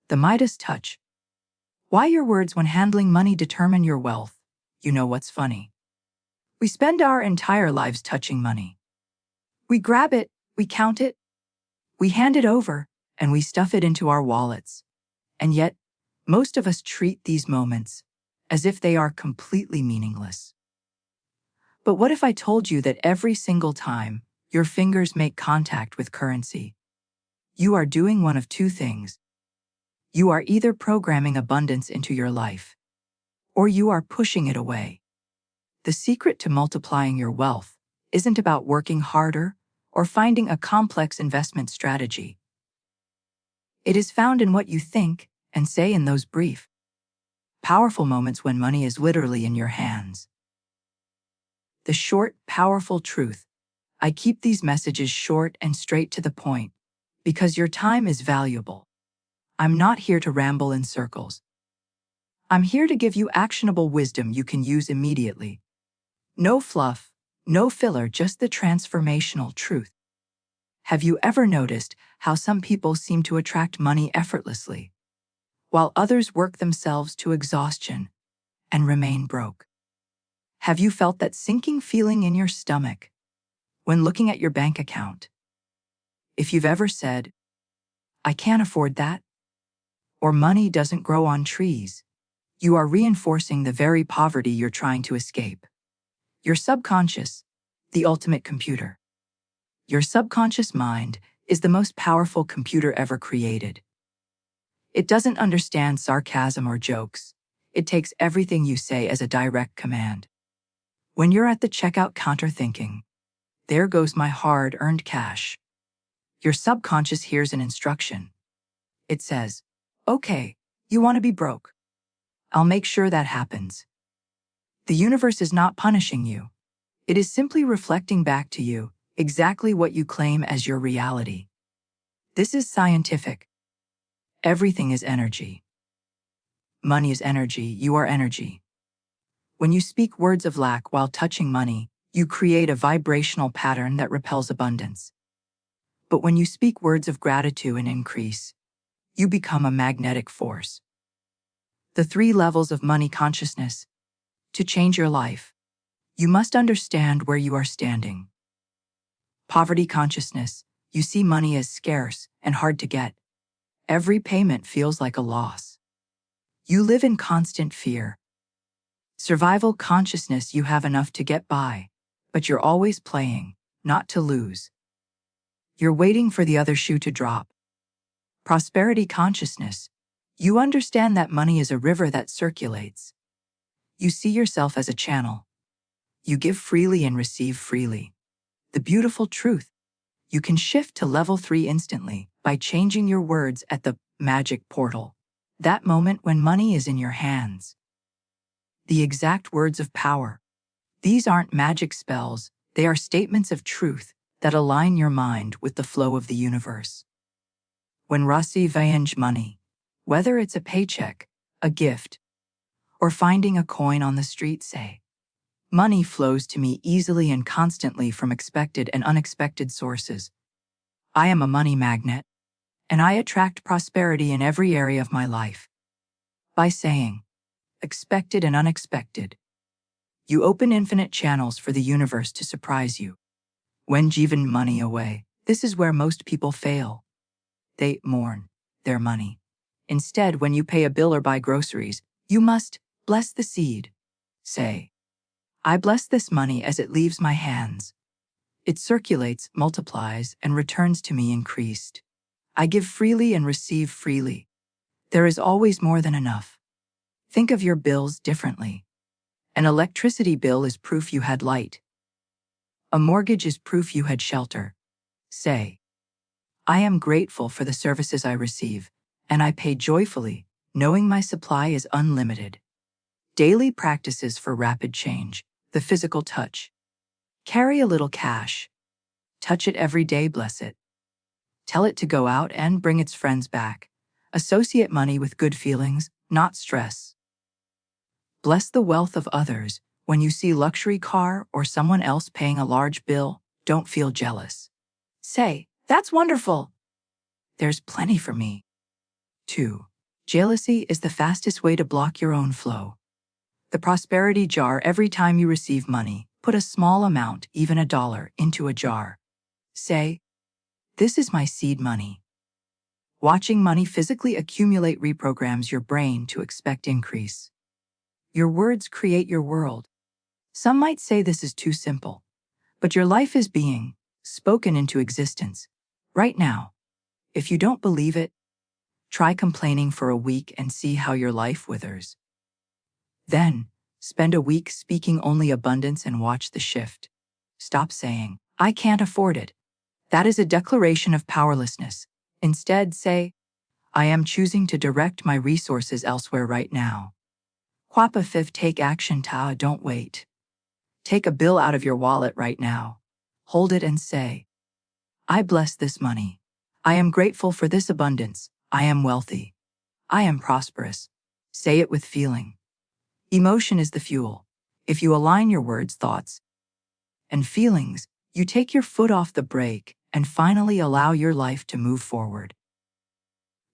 The Midas touch. Why your words when handling money determine your wealth. You know what's funny? We spend our entire lives touching money. We grab it, we count it, we hand it over, and we stuff it into our wallets. And yet, most of us treat these moments as if they are completely meaningless. But what if I told you that every single time your fingers make contact with currency, you are doing one of two things. You are either programming abundance into your life, or you are pushing it away. The secret to multiplying your wealth isn't about working harder or finding a complex investment strategy. It is found in what you think and say in those brief, powerful moments when money is literally in your hands. The short, powerful truth. I keep these messages short and straight to the point because your time is valuable. I'm not here to ramble in circles. I'm here to give you actionable wisdom you can use immediately. No fluff, no filler, just the transformational truth. Have you ever noticed how some people seem to attract money effortlessly, while others work themselves to exhaustion and remain broke? Have you felt that sinking feeling in your stomach when looking at your bank account? If you've ever said, "I can't afford that," or "money doesn't grow on trees," you are reinforcing the very poverty you're trying to escape. Your subconscious, the ultimate computer. Your subconscious mind is the most powerful computer ever created. It doesn't understand sarcasm or jokes. It takes everything you say as a direct command. When you're at the checkout counter thinking, "There goes my hard-earned cash," your subconscious hears an instruction. It says, "Okay, you want to be broke. I'll make sure that happens." The universe is not punishing you. It is simply reflecting back to you exactly what you claim as your reality. This is scientific. Everything is energy. Money is energy. You are energy. When you speak words of lack while touching money, you create a vibrational pattern that repels abundance. But when you speak words of gratitude and increase, you become a magnetic force. The 3 levels of money consciousness. To change your life, you must understand where you are standing. Poverty consciousness. You see money as scarce and hard to get. Every payment feels like a loss. You live in constant fear. Survival consciousness. You have enough to get by, but you're always playing, not to lose. You're waiting for the other shoe to drop. Prosperity consciousness. You understand that money is a river that circulates. You see yourself as a channel. You give freely and receive freely. The beautiful truth. You can shift to level 3 instantly by changing your words at the magic portal. That moment when money is in your hands. The exact words of power. These aren't magic spells. They are statements of truth that align your mind with the flow of the universe. When receive money, whether it's a paycheck, a gift, or finding a coin on the street, say, "Money flows to me easily and constantly from expected and unexpected sources. I am a money magnet, and I attract prosperity in every area of my life." By saying, expected and unexpected, you open infinite channels for the universe to surprise you. When giving money away, this is where most people fail. They mourn their money. Instead, when you pay a bill or buy groceries, you must bless the seed. Say, "I bless this money as it leaves my hands. It circulates, multiplies, and returns to me increased. I give freely and receive freely. There is always more than enough." Think of your bills differently. An electricity bill is proof you had light. A mortgage is proof you had shelter. Say, "I am grateful for the services I receive, and I pay joyfully, knowing my supply is unlimited." Daily practices for rapid change. The physical touch. Carry a little cash. Touch it every day, bless it. Tell it to go out and bring its friends back. Associate money with good feelings, not stress. Bless the wealth of others. When you see luxury car or someone else paying a large bill, don't feel jealous. Say, "That's wonderful. There's plenty for me." 2. Jealousy is the fastest way to block your own flow. The prosperity jar: every time you receive money, put a small amount, even $1, into a jar. Say, "This is my seed money." Watching money physically accumulate reprograms your brain to expect increase. Your words create your world. Some might say this is too simple, but your life is being spoken into existence right now. If you don't believe it, try complaining for a week and see how your life withers. Then, spend a week speaking only abundance and watch the shift. Stop saying, "I can't afford it." That is a declaration of powerlessness. Instead, say, "I am choosing to direct my resources elsewhere right now." Quapa 5. Take action. Ta, don't wait. Take a bill out of your wallet right now. Hold it and say, "I bless this money. I am grateful for this abundance. I am wealthy. I am prosperous." Say it with feeling. Emotion is the fuel. If you align your words, thoughts, and feelings, you take your foot off the brake and finally allow your life to move forward.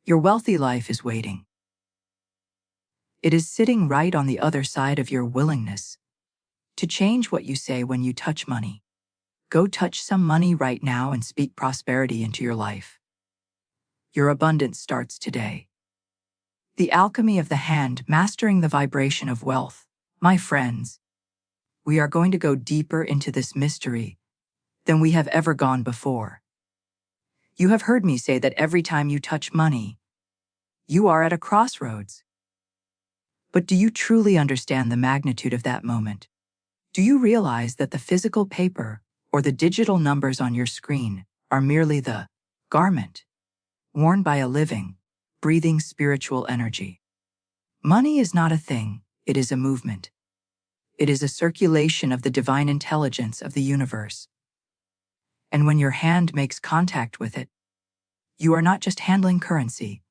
Your wealthy life is waiting. It is sitting right on the other side of your willingness to change what you say when you touch money. Go touch some money right now and speak prosperity into your life. Your abundance starts today. The alchemy of the hand, mastering the vibration of wealth. My friends, we are going to go deeper into this mystery than we have ever gone before. You have heard me say that every time you touch money, you are at a crossroads. But do you truly understand the magnitude of that moment? Do you realize that the physical paper or the digital numbers on your screen are merely the garment worn by a living, breathing spiritual energy? Money is not a thing, it is a movement. It is a circulation of the divine intelligence of the universe. And when your hand makes contact with it, you are not just handling currency,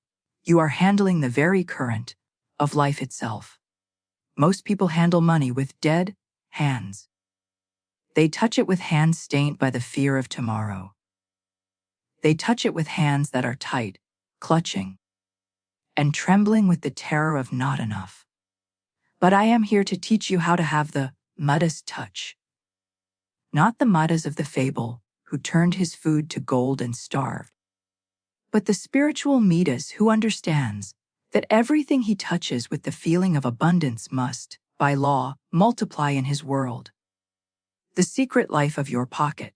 you are handling the very current of life itself. Most people handle money with dead hands. They touch it with hands stained by the fear of tomorrow. They touch it with hands that are tight, clutching, and trembling with the terror of not enough. But I am here to teach you how to have the Midas touch. Not the Midas of the fable, who turned his food to gold and starved, but the spiritual Midas who understands that everything he touches with the feeling of abundance must, by law, multiply in his world. The secret life of your pocket.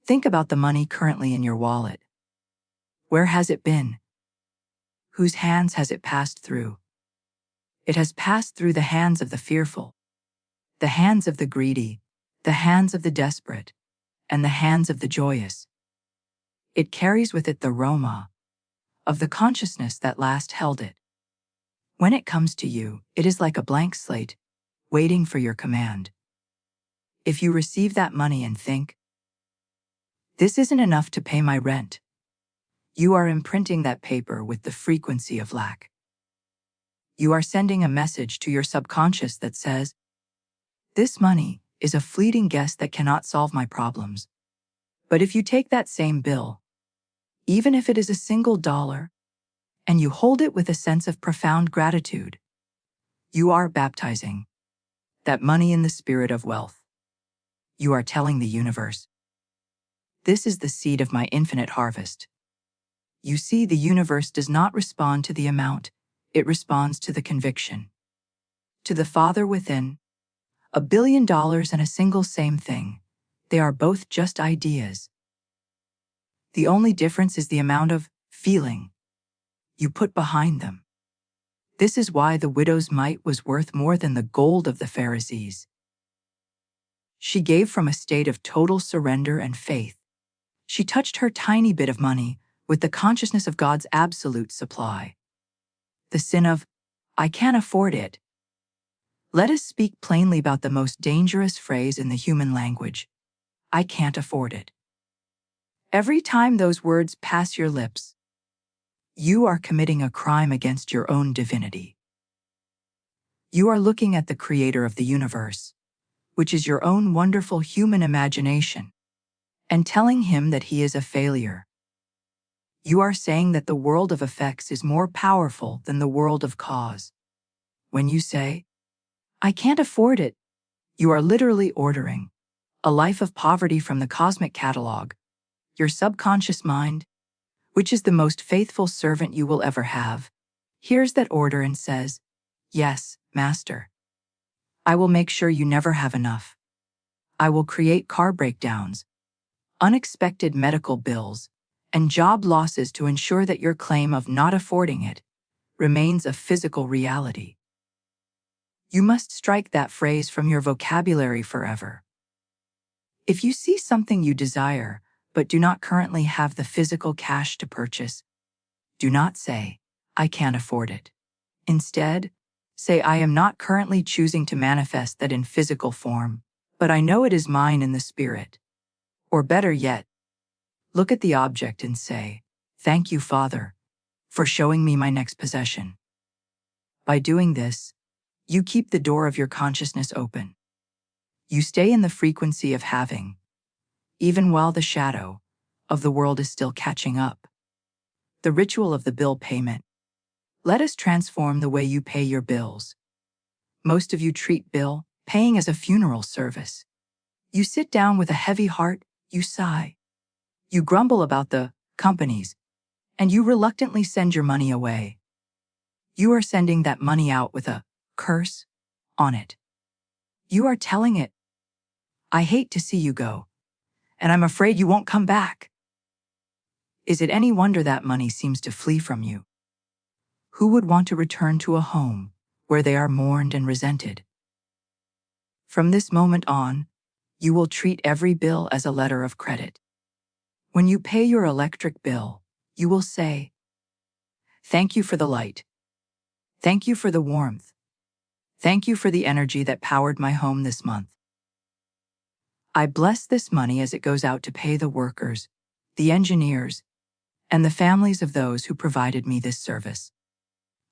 Think about the money currently in your wallet. Where has it been? Whose hands has it passed through? It has passed through the hands of the fearful, the hands of the greedy, the hands of the desperate, and the hands of the joyous. It carries with it the aroma of the consciousness that last held it. When it comes to you, it is like a blank slate, waiting for your command. If you receive that money and think, "This isn't enough to pay my rent," you are imprinting that paper with the frequency of lack. You are sending a message to your subconscious that says, "This money is a fleeting guest that cannot solve my problems." But if you take that same bill, even if it is a single dollar, and you hold it with a sense of profound gratitude, you are baptizing that money in the spirit of wealth. You are telling the universe, "This is the seed of my infinite harvest." You see, the universe does not respond to the amount, it responds to the conviction. To the Father within, $1 billion and a single same thing, they are both just ideas. The only difference is the amount of feeling you put behind them. This is why the widow's mite was worth more than the gold of the Pharisees. She gave from a state of total surrender and faith. She touched her tiny bit of money with the consciousness of God's absolute supply. The sin of, "I can't afford it." Let us speak plainly about the most dangerous phrase in the human language: I can't afford it. Every time those words pass your lips, you are committing a crime against your own divinity. You are looking at the creator of the universe, which is your own wonderful human imagination, and telling him that he is a failure. You are saying that the world of effects is more powerful than the world of cause. When you say, "I can't afford it," you are literally ordering a life of poverty from the cosmic catalog. Your subconscious mind, which is the most faithful servant you will ever have, hears that order and says, "Yes, Master. I will make sure you never have enough. I will create car breakdowns, unexpected medical bills, and job losses to ensure that your claim of not affording it remains a physical reality." You must strike that phrase from your vocabulary forever. If you see something you desire, but do not currently have the physical cash to purchase, do not say, "I can't afford it." Instead, say, "I am not currently choosing to manifest that in physical form, but I know it is mine in the spirit." Or better yet, look at the object and say, "Thank you, Father, for showing me my next possession." By doing this, you keep the door of your consciousness open. You stay in the frequency of having, even while the shadow of the world is still catching up. The ritual of the bill payment. Let us transform the way you pay your bills. Most of you treat bill paying as a funeral service. You sit down with a heavy heart, you sigh. You grumble about the companies, and you reluctantly send your money away. You are sending that money out with a curse on it. You are telling it, "I hate to see you go, and I'm afraid you won't come back." Is it any wonder that money seems to flee from you? Who would want to return to a home where they are mourned and resented? From this moment on, you will treat every bill as a letter of credit. When you pay your electric bill, you will say, "Thank you for the light. Thank you for the warmth. Thank you for the energy that powered my home this month. I bless this money as it goes out to pay the workers, the engineers, and the families of those who provided me this service.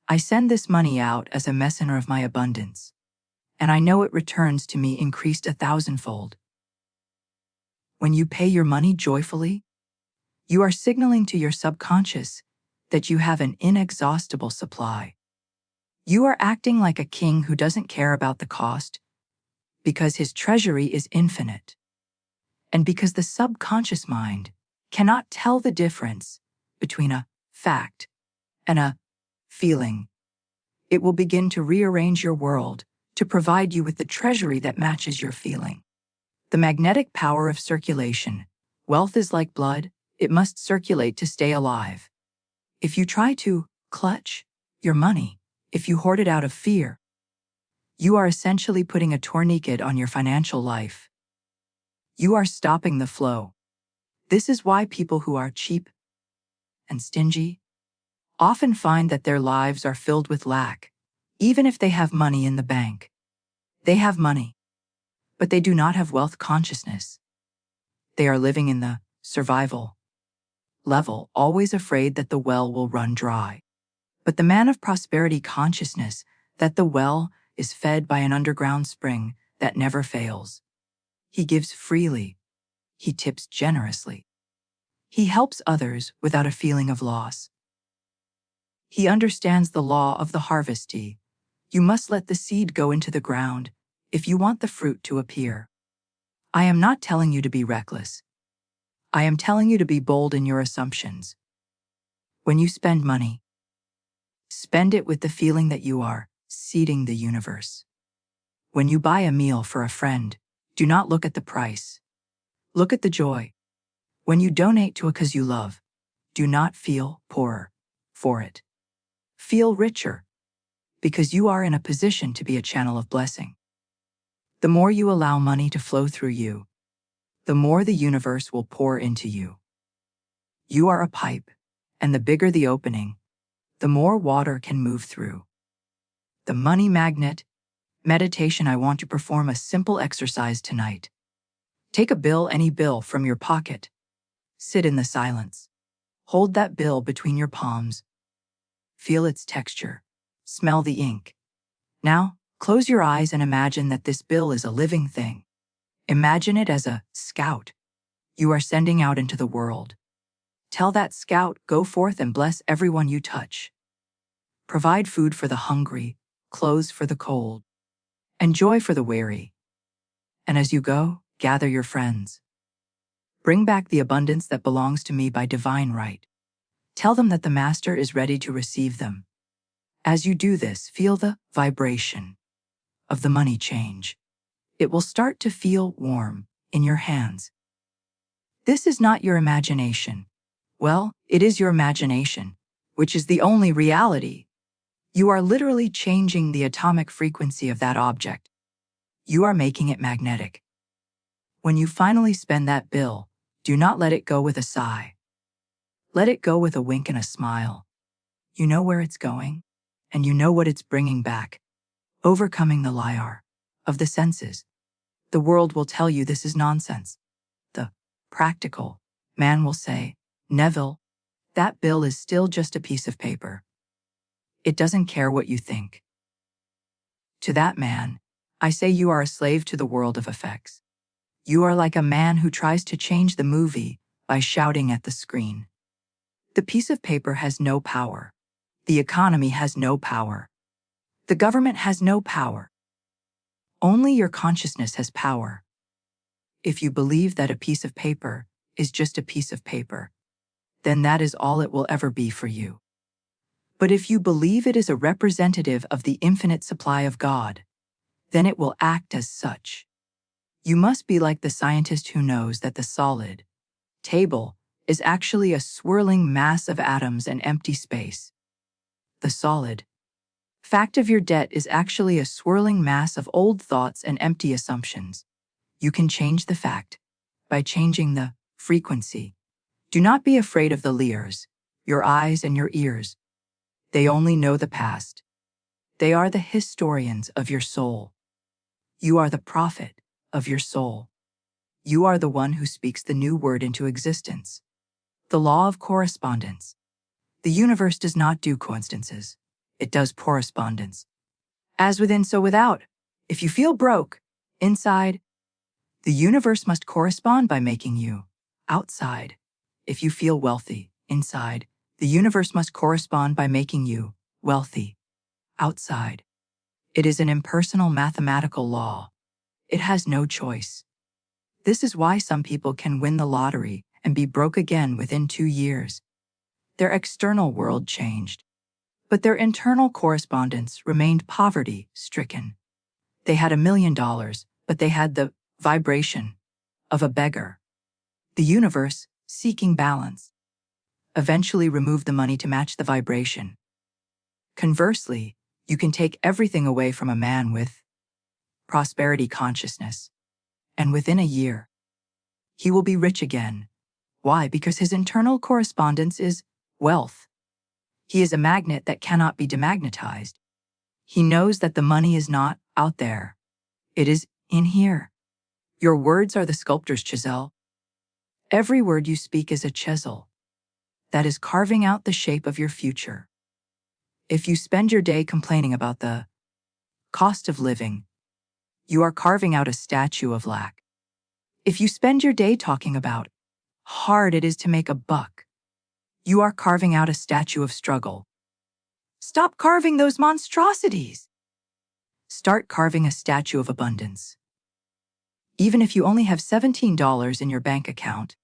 I send this money out as a messenger of my abundance, and I know it returns to me increased 1,000-fold." When you pay your money joyfully, you are signaling to your subconscious that you have an inexhaustible supply. You are acting like a king who doesn't care about the cost because his treasury is infinite. And because the subconscious mind cannot tell the difference between a fact and a feeling, it will begin to rearrange your world to provide you with the treasury that matches your feeling. The magnetic power of circulation. Wealth is like blood, it must circulate to stay alive. If you try to clutch your money, if you hoard it out of fear, you are essentially putting a tourniquet on your financial life. You are stopping the flow. This is why people who are cheap and stingy often find that their lives are filled with lack, even if they have money in the bank. They have money, but they do not have wealth consciousness. They are living in the survival level, always afraid that the well will run dry. But the man of prosperity consciousness, that the well is fed by an underground spring that never fails. He gives freely. He tips generously. He helps others without a feeling of loss. He understands the law of the harvestee. You must let the seed go into the ground if you want the fruit to appear. I am not telling you to be reckless. I am telling you to be bold in your assumptions. When you spend money, spend it with the feeling that you are seeding the universe. When you buy a meal for a friend, do not look at the price. Look at the joy. When you donate to a cause you love, do not feel poorer for it. Feel richer, because you are in a position to be a channel of blessing. The more you allow money to flow through you, the more the universe will pour into you. You are a pipe, and the bigger the opening, the more water can move through. The money magnet meditation. I want to perform a simple exercise tonight. Take a bill, any bill, from your pocket. Sit in the silence. Hold that bill between your palms. Feel its texture. Smell the ink. Now, close your eyes and imagine that this bill is a living thing. Imagine it as a scout you are sending out into the world. Tell that scout, go forth and bless everyone you touch. Provide food for the hungry, clothes for the cold, and joy for the weary. And as you go, gather your friends. Bring back the abundance that belongs to me by divine right. Tell them that the Master is ready to receive them. As you do this, feel the vibration of the money change. It will start to feel warm in your hands. This is not your imagination. Well, it is your imagination, which is the only reality. You are literally changing the atomic frequency of that object. You are making it magnetic. When you finally spend that bill, do not let it go with a sigh. Let it go with a wink and a smile. You know where it's going, and you know what it's bringing back. Overcoming the liar of the senses. The world will tell you this is nonsense. The practical man will say, Neville, that bill is still just a piece of paper. It doesn't care what you think. To that man, I say you are a slave to the world of effects. You are like a man who tries to change the movie by shouting at the screen. The piece of paper has no power. The economy has no power. The government has no power. Only your consciousness has power. If you believe that a piece of paper is just a piece of paper, then that is all it will ever be for you. But if you believe it is a representative of the infinite supply of God, then it will act as such. You must be like the scientist who knows that the solid table is actually a swirling mass of atoms and empty space. The solid fact of your debt is actually a swirling mass of old thoughts and empty assumptions. You can change the fact by changing the frequency. Do not be afraid of the leers, your eyes and your ears. They only know the past. They are the historians of your soul. You are the prophet of your soul. You are the one who speaks the new word into existence. The law of correspondence. The universe does not do coincidences. It does correspondence. As within, so without. If you feel broke, inside, the universe must correspond by making you outside. If you feel wealthy, inside, the universe must correspond by making you wealthy outside. It is an impersonal mathematical law. It has no choice. This is why some people can win the lottery and be broke again within 2 years. Their external world changed, but their internal correspondence remained poverty-stricken. They had $1 million, but they had the vibration of a beggar. The universe, seeking balance, eventually removed the money to match the vibration. Conversely, you can take everything away from a man with prosperity consciousness, and within a year, he will be rich again. Why? Because his internal correspondence is wealth. He is a magnet that cannot be demagnetized. He knows that the money is not out there. It is in here. Your words are the sculptor's chisel. Every word you speak is a chisel that is carving out the shape of your future. If you spend your day complaining about the cost of living, you are carving out a statue of lack. If you spend your day talking about how hard it is to make a buck, you are carving out a statue of struggle. Stop carving those monstrosities. Start carving a statue of abundance. Even if you only have $17 in your bank account,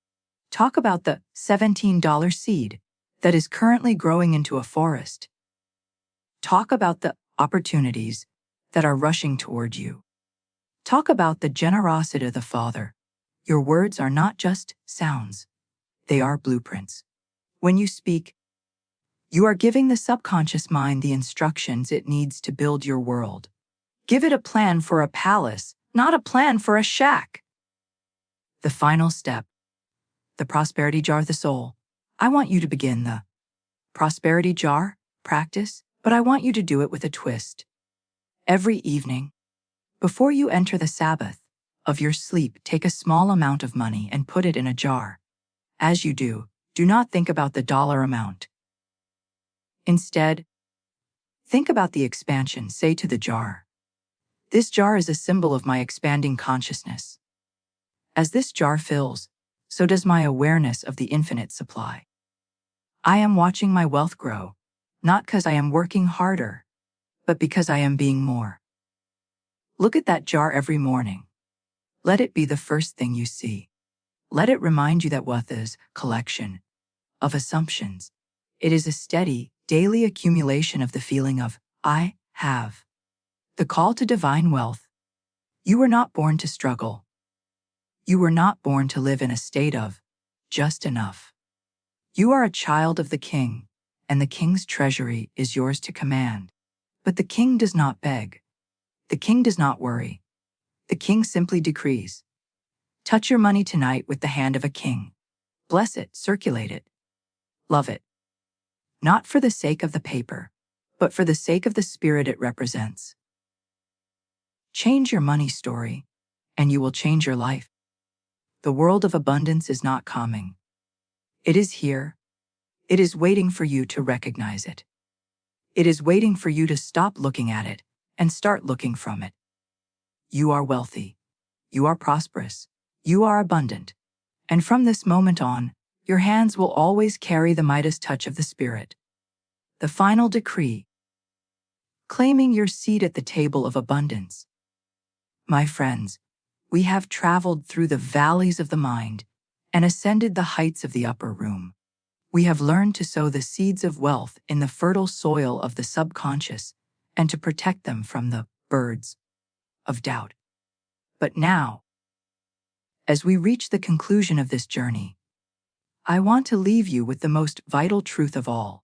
talk about the $17 seed that is currently growing into a forest. Talk about the opportunities that are rushing toward you. Talk about the generosity of the Father. Your words are not just sounds. They are blueprints. When you speak, you are giving the subconscious mind the instructions it needs to build your world. Give it a plan for a palace, not a plan for a shack. The final step. The prosperity jar of the soul. I want you to begin the prosperity jar practice, but I want you to do it with a twist. Every evening, before you enter the Sabbath of your sleep, take a small amount of money and put it in a jar. As you do not think about the dollar amount. Instead, think about the expansion. Say to the jar, this jar is a symbol of my expanding consciousness. As this jar fills, so does my awareness of the infinite supply. I am watching my wealth grow, not because I am working harder, but because I am being more. Look at that jar every morning. Let it be the first thing you see. Let it remind you that wealth is a collection of assumptions. It is a steady, daily accumulation of the feeling of, I have. The call to divine wealth. You were not born to struggle. You were not born to live in a state of just enough. You are a child of the King, and the King's treasury is yours to command. But the King does not beg. The King does not worry. The King simply decrees. Touch your money tonight with the hand of a king. Bless it, circulate it. Love it. Not for the sake of the paper, but for the sake of the spirit it represents. Change your money story, and you will change your life. The world of abundance is not coming. It is here. It is waiting for you to recognize it. It is waiting for you to stop looking at it and start looking from it. You are wealthy. You are prosperous. You are abundant. And from this moment on, your hands will always carry the Midas touch of the Spirit. The final decree. Claiming your seat at the table of abundance. My friends, we have traveled through the valleys of the mind and ascended the heights of the upper room. We have learned to sow the seeds of wealth in the fertile soil of the subconscious and to protect them from the birds of doubt. But now, as we reach the conclusion of this journey, I want to leave you with the most vital truth of all.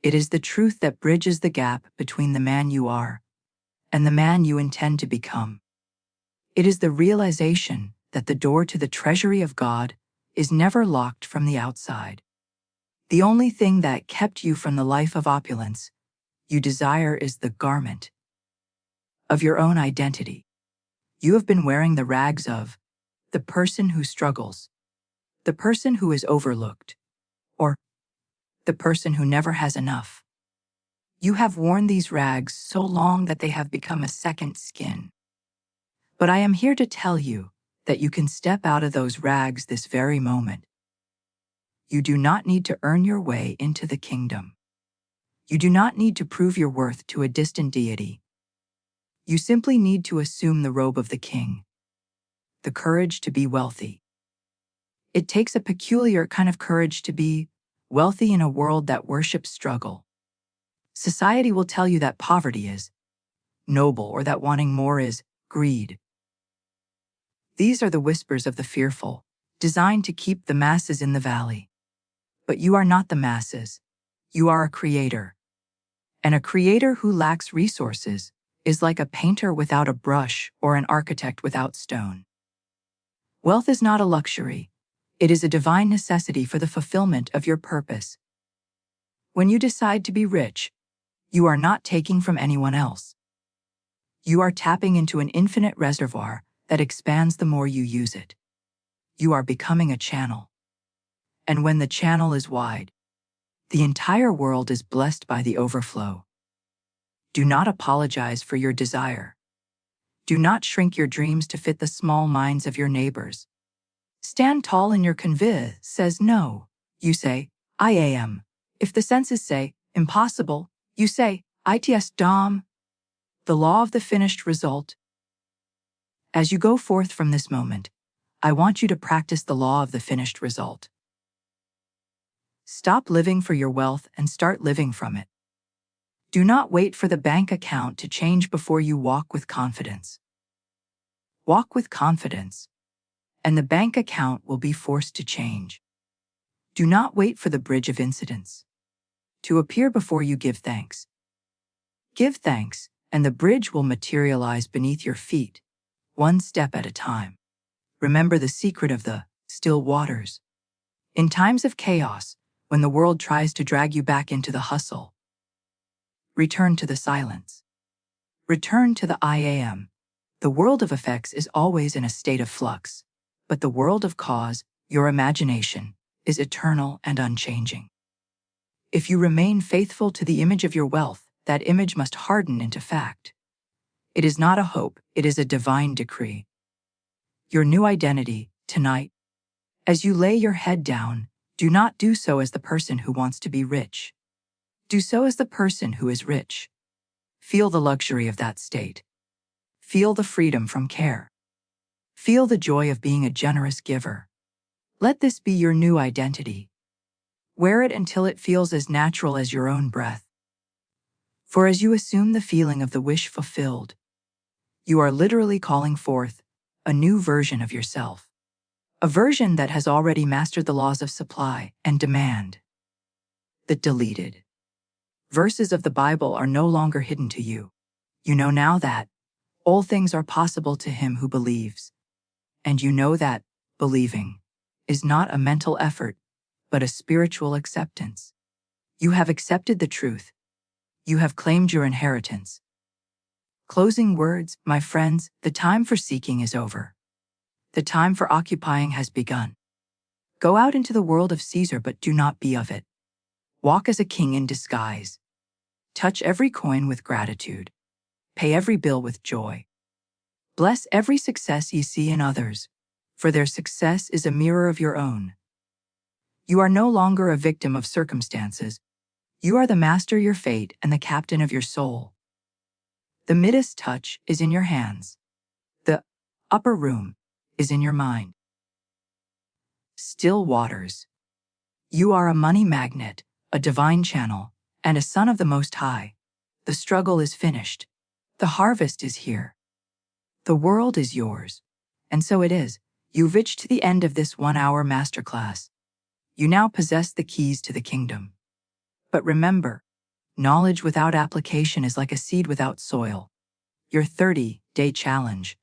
It is the truth that bridges the gap between the man you are and the man you intend to become. It is the realization that the door to the treasury of God is never locked from the outside. The only thing that kept you from the life of opulence you desire is the garment of your own identity. You have been wearing the rags of the person who struggles, the person who is overlooked, or the person who never has enough. You have worn these rags so long that they have become a second skin. But I am here to tell you that you can step out of those rags this very moment. You do not need to earn your way into the kingdom. You do not need to prove your worth to a distant deity. You simply need to assume the robe of the king, the courage to be wealthy. It takes a peculiar kind of courage to be wealthy in a world that worships struggle. Society will tell you that poverty is noble or that wanting more is greed. These are the whispers of the fearful, designed to keep the masses in the valley. But you are not the masses. You are a creator. And a creator who lacks resources is like a painter without a brush or an architect without stone. Wealth is not a luxury. It is a divine necessity for the fulfillment of your purpose. When you decide to be rich, you are not taking from anyone else. You are tapping into an infinite reservoir that expands the more you use it. You are becoming a channel. And when the channel is wide, the entire world is blessed by the overflow. Do not apologize for your desire. Do not shrink your dreams to fit the small minds of your neighbors. Stand tall in your conviction says no. You say, I am. If the senses say, impossible, you say, its dom. The law of the finished result. As you go forth from this moment, I want you to practice the law of the finished result. Stop living for your wealth and start living from it. Do not wait for the bank account to change before you walk with confidence. Walk with confidence, and the bank account will be forced to change. Do not wait for the bridge of incidents to appear before you give thanks. Give thanks, and the bridge will materialize beneath your feet, one step at a time. Remember the secret of the still waters. In times of chaos, when the world tries to drag you back into the hustle, return to the silence. Return to the I am. The world of effects is always in a state of flux, but the world of cause, your imagination, is eternal and unchanging. If you remain faithful to the image of your wealth, that image must harden into fact. It is not a hope, it is a divine decree. Your new identity, tonight. As you lay your head down, Do not do so as the person who wants to be rich. Do so as the person who is rich. Feel the luxury of that state. Feel the freedom from care. Feel the joy of being a generous giver. Let this be your new identity. Wear it until it feels as natural as your own breath. For as you assume the feeling of the wish fulfilled, you are literally calling forth a new version of yourself. A version that has already mastered the laws of supply and demand. The deleted verses of the Bible are no longer hidden to you. You know now that all things are possible to him who believes. And you know that believing is not a mental effort, but a spiritual acceptance. You have accepted the truth. You have claimed your inheritance. Closing words, my friends, the time for seeking is over. The time for occupying has begun. Go out into the world of Caesar, but do not be of it. Walk as a king in disguise. Touch every coin with gratitude. Pay every bill with joy. Bless every success ye see in others, for their success is a mirror of your own. You are no longer a victim of circumstances. You are the master of your fate and the captain of your soul. The Midas touch is in your hands. The upper room is in your mind. Still waters. You are a money magnet, a divine channel, and a son of the Most High. The struggle is finished. The harvest is here. The world is yours. And so it is. You've reached the end of this 1-hour masterclass. You now possess the keys to the kingdom. But remember, knowledge without application is like a seed without soil. Your 30-day challenge